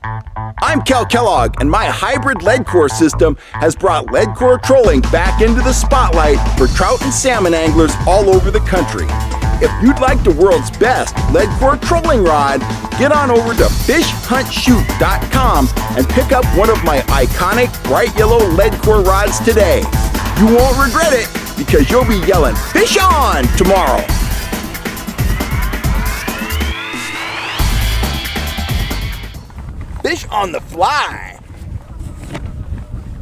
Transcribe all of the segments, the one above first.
I'm Kel Kellogg, and my hybrid Leadcore system has brought Leadcore trolling back into the spotlight for trout and salmon anglers all over the country. If you'd like the world's best Leadcore trolling rod, get on over to fishhuntshoot.com and pick up one of my iconic bright yellow Leadcore rods today. You won't regret it because you'll be yelling, "Fish on!" tomorrow. Fish on the fly.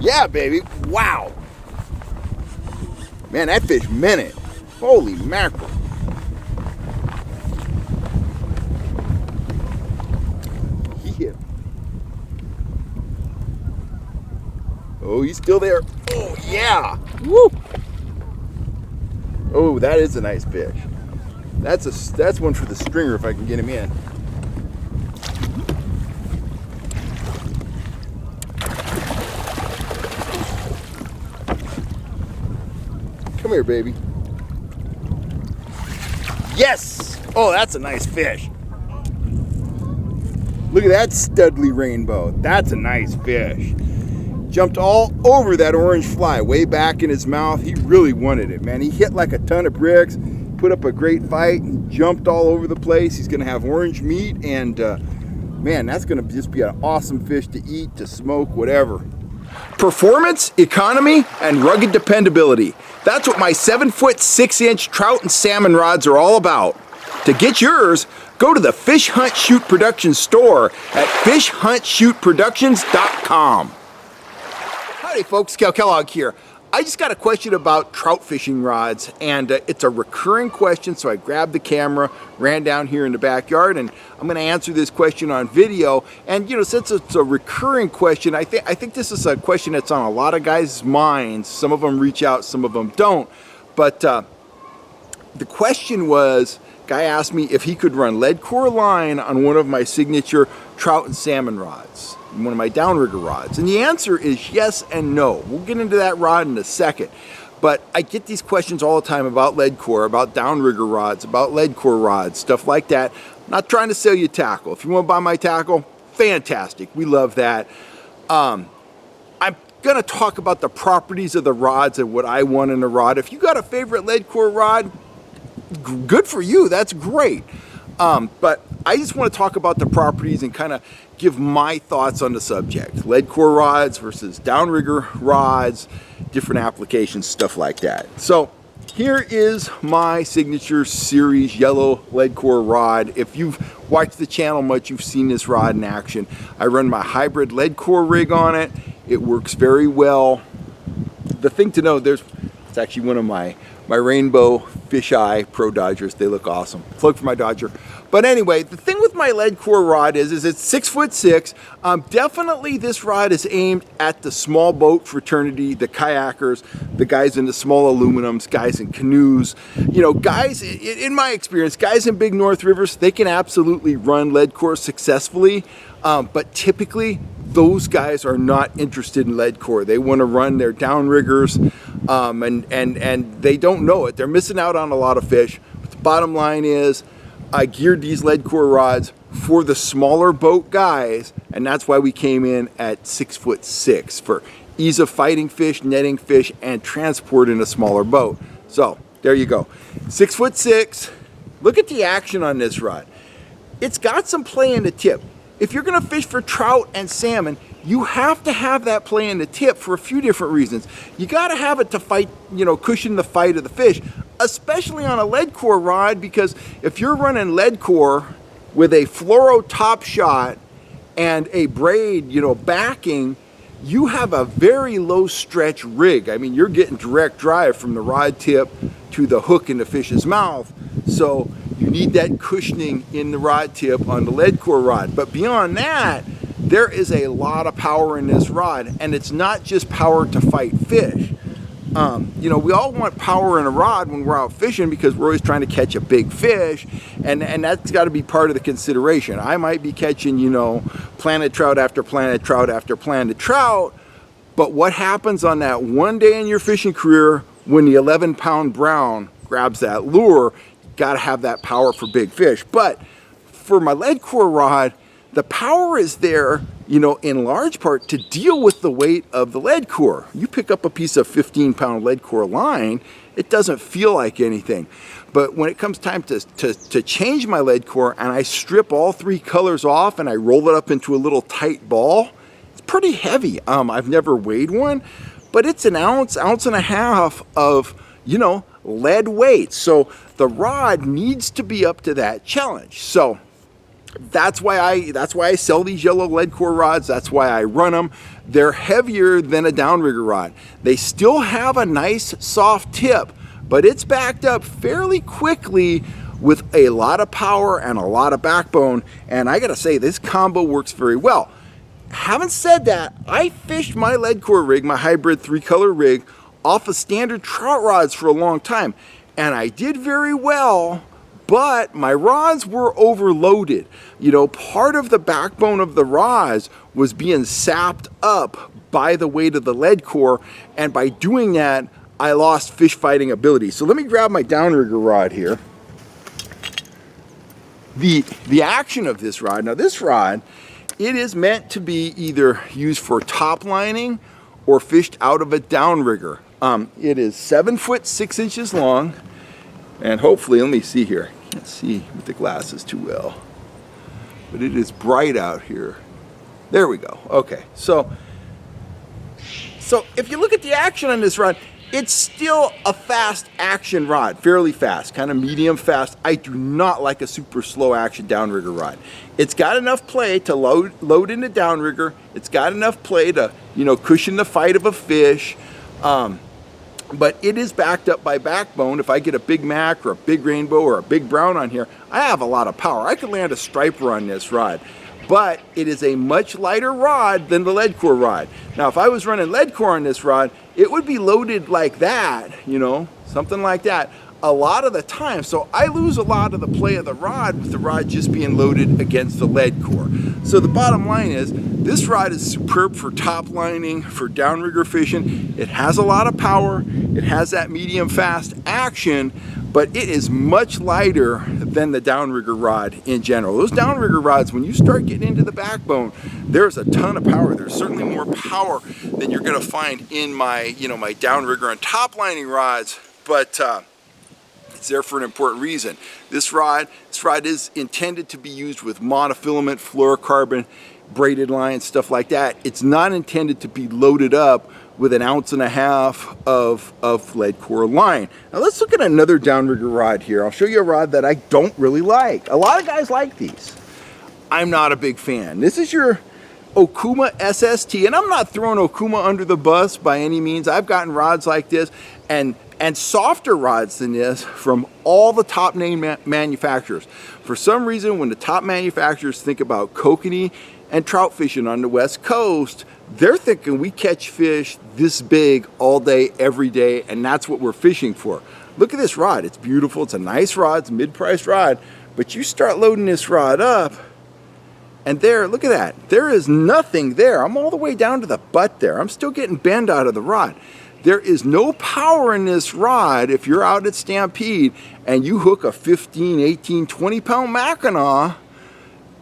Yeah, baby. Wow. Man, that fish meant it. Holy mackerel. He hit him. Oh, he's still there. Oh, yeah. Woo. Oh, that is a nice fish. That's one for the stringer if I can get him in. Come here, baby. Yes! Oh, that's a nice fish. Look at that studly rainbow. That's a nice fish. Jumped all over that orange fly, way back in his mouth. He really wanted it, man. He hit like a ton of bricks, put up a great fight, jumped all over the place. He's gonna have orange meat, and man, that's gonna just be an awesome fish to eat, to smoke, whatever. Performance, economy, and rugged dependability. That's what my 7-foot 6-inch trout and salmon rods are all about. To get yours, go to the Fish Hunt Shoot Productions store at fishhuntshootproductions.com. Howdy folks, Kel Kellogg here. I just got a question about trout fishing rods, and it's a recurring question, so I grabbed the camera, ran down here in the backyard, and I'm going to answer this question on video. And you know, since it's a recurring question, I think this is a question that's on a lot of guys' minds. Some of them reach out, some of them don't. But the question was, guy asked me if he could run Leadcore line on one of my signature trout and salmon rods, one of my Downrigger rods. And the answer is yes and no. We'll get into that rod in a second. But I get these questions all the time about Leadcore, about Downrigger rods, about Leadcore rods, stuff like that. I'm not trying to sell you tackle. If you want to buy my tackle, fantastic. We love that. I'm going to talk about the properties of the rods and what I want in a rod. If you got a favorite Leadcore rod, good for you. That's great. But I just want to talk about the properties and kind of give my thoughts on the subject. Leadcore rods versus Downrigger rods, different applications, stuff like that. So here is my signature series yellow Leadcore rod. If you've watched the channel much, you've seen this rod in action. I run my hybrid Leadcore rig on it. It works very well. The thing to know, it's actually one of my rainbow fisheye Pro Dodgers. They look awesome. Plug for my Dodger. But anyway, the thing with my Leadcore rod is it's 6'6". Definitely this rod is aimed at the small boat fraternity, the kayakers, the guys in the small aluminums, guys in canoes. You know, guys, in my experience, guys in big North Rivers, they can absolutely run Leadcore successfully. But typically, those guys are not interested in Leadcore. They want to run their Downriggers, and they don't know it. They're missing out on a lot of fish. But the bottom line is, I geared these Leadcore rods for the smaller boat guys, and that's why we came in at 6'6" for ease of fighting fish, netting fish, and transport in a smaller boat. So there you go, 6'6". Look at the action on this rod. It's got some play in the tip. If you're gonna fish for trout and salmon, you have to have that play in the tip for a few different reasons. You gotta have it to fight, you know, cushion the fight of the fish, especially on a Leadcore rod, because if you're running Leadcore with a fluoro top shot and a braid, you know, backing, you have a very low stretch rig. I mean, you're getting direct drive from the rod tip to the hook in the fish's mouth. So you need that cushioning in the rod tip on the Leadcore rod. But beyond that, there is a lot of power in this rod, and it's not just power to fight fish. You know, we all want power in a rod when we're out fishing because we're always trying to catch a big fish, and that's got to be part of the consideration. I might be catching, you know, planet trout after planet trout after planet trout, but what happens on that one day in your fishing career when the 11-pound brown grabs that lure? You got to have that power for big fish. But for my Leadcore rod, the power is there, you know, in large part to deal with the weight of the Leadcore. You pick up a piece of 15-pound Leadcore line, it doesn't feel like anything. But when it comes time to change my Leadcore and I strip all 3 colors off and I roll it up into a little tight ball, it's pretty heavy. I've never weighed one, but it's an ounce and a half of, you know, lead weight. So the rod needs to be up to that challenge. So that's why I sell these yellow Leadcore rods. That's why I run them. They're heavier than a Downrigger rod. They still have a nice soft tip, but it's backed up fairly quickly with a lot of power and a lot of backbone. And I gotta say, this combo works very well. Having said that, I fished my Leadcore rig, my hybrid 3-color rig, off of standard trout rods for a long time, and I did very well. But my rods were overloaded. You know, part of the backbone of the rods was being sapped up by the weight of the Leadcore, and by doing that, I lost fish fighting ability. So let me grab my Downrigger rod here. The action of this rod, now this rod, it is meant to be either used for top lining or fished out of a Downrigger. It is 7 foot 6 inches long, and hopefully, let me see here. Can't see with the glasses too well, but it is bright out here. There we go. Okay, so if you look at the action on this rod, it's still a fast action rod, fairly fast, kind of medium fast. I do not like a super slow action Downrigger rod. It's got enough play to load into Downrigger. It's got enough play to, you know, cushion the fight of a fish. But it is backed up by backbone. If I get a big Mac or a big Rainbow or a big Brown on here, I have a lot of power. I could land a striper on this rod, but it is a much lighter rod than the Leadcore rod. Now, if I was running Leadcore on this rod, it would be loaded like that, you know, something like that, a lot of the time. So I lose a lot of the play of the rod with the rod just being loaded against the Leadcore. So the bottom line is, this rod is superb for top lining, for Downrigger fishing. It has a lot of power. It has that medium fast action, but it is much lighter than the Downrigger rod in general. Those Downrigger rods, when you start getting into the backbone, there's a ton of power. There's certainly more power than you're gonna find in my, you know, my Downrigger and top lining rods, but it's there for an important reason. This rod is intended to be used with monofilament, fluorocarbon, braided line, stuff like that. It's not intended to be loaded up with an ounce and a half of Leadcore line. Now let's look at another Downrigger rod here. I'll show you a rod that I don't really like. A lot of guys like these. I'm not a big fan. This is your Okuma SST, and I'm not throwing Okuma under the bus by any means. I've gotten rods like this and softer rods than this from all the top name manufacturers. For some reason, when the top manufacturers think about kokanee and trout fishing on the West Coast, they're thinking we catch fish this big all day, every day, and that's what we're fishing for. Look at this rod. It's beautiful. It's a nice rod. It's a mid-priced rod, but you start loading this rod up, and there, look at that. There is nothing there. I'm all the way down to the butt there. I'm still getting bend out of the rod. There is no power in this rod if you're out at Stampede and you hook a 15, 18, 20-pound Mackinaw.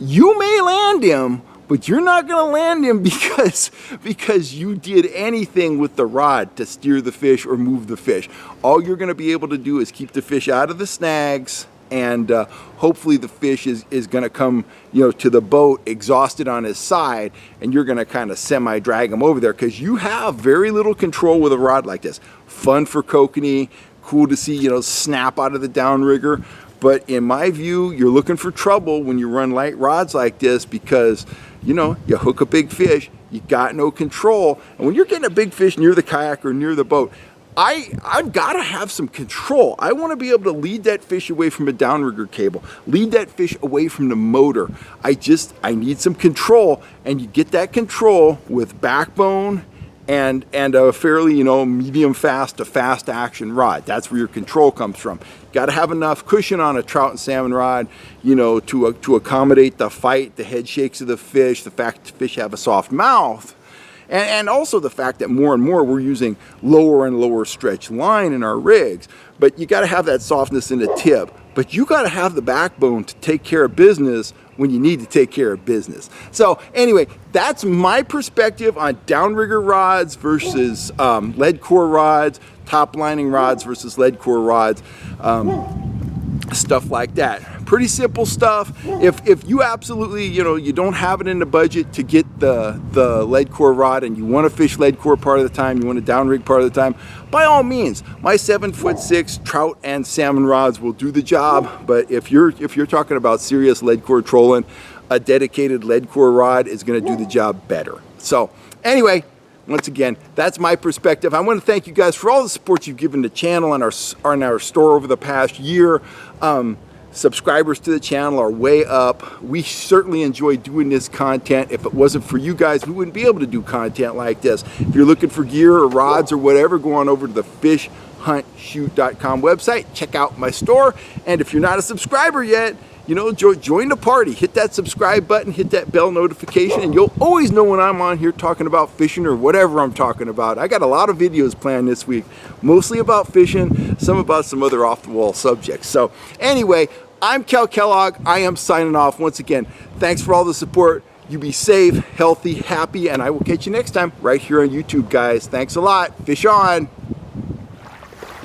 You may land him, but you're not going to land him because you did anything with the rod to steer the fish or move the fish. All you're going to be able to do is keep the fish out of the snags, and hopefully the fish is going to come, you know, to the boat exhausted on his side, and you're going to kind of semi-drag him over there because you have very little control with a rod like this. Fun for kokanee, cool to see, you know, snap out of the Downrigger. But in my view, you're looking for trouble when you run light rods like this because, you know, you hook a big fish, you got no control. And when you're getting a big fish near the kayak or near the boat, I've got to have some control. I want to be able to lead that fish away from a Downrigger cable, lead that fish away from the motor. I need some control, and you get that control with backbone and a fairly, you know, medium fast to fast action rod. That's where your control comes from. Got to have enough cushion on a trout and salmon rod, you know, to accommodate the fight, the head shakes of the fish, the fact the fish have a soft mouth, and also the fact that more and more we're using lower and lower stretch line in our rigs. But you got to have that softness in the tip. but you got to have the backbone to take care of business when you need to take care of business. So anyway, that's my perspective on downrigger rods versus Leadcore rods, top lining rods versus Leadcore rods, stuff like that. Pretty simple stuff. If you absolutely, you don't have it in the budget to get the Leadcore rod and you want to fish Leadcore part of the time, you want to downrig part of the time, by all means, my 7'6" trout and salmon rods will do the job. But if you're talking about serious Leadcore trolling, a dedicated Leadcore rod is going to do the job better. So anyway, once again, that's my perspective. I want to thank you guys for all the support you've given the channel and our store over the past year. Subscribers to the channel are way up. We certainly enjoy doing this content. If it wasn't for you guys, we wouldn't be able to do content like this. If you're looking for gear or rods or whatever, go on over to the fishhuntshoot.com website, check out my store. And if you're not a subscriber yet, join the party. Hit that subscribe button, hit that bell notification, and you'll always know when I'm on here talking about fishing or whatever I'm talking about. I got a lot of videos planned this week, mostly about fishing, some about some other off-the-wall subjects. So anyway, I'm Cal Kellogg. I am signing off. Once again, thanks for all the support. You be safe, healthy, happy, and I will catch you next time right here on YouTube, guys. Thanks a lot. Fish on.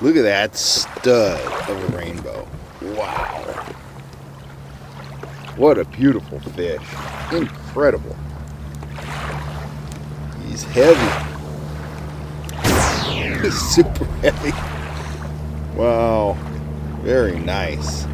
Look at that stud of a rainbow. Wow. What a beautiful fish. Incredible. He's heavy. He's super heavy. Wow. Very nice.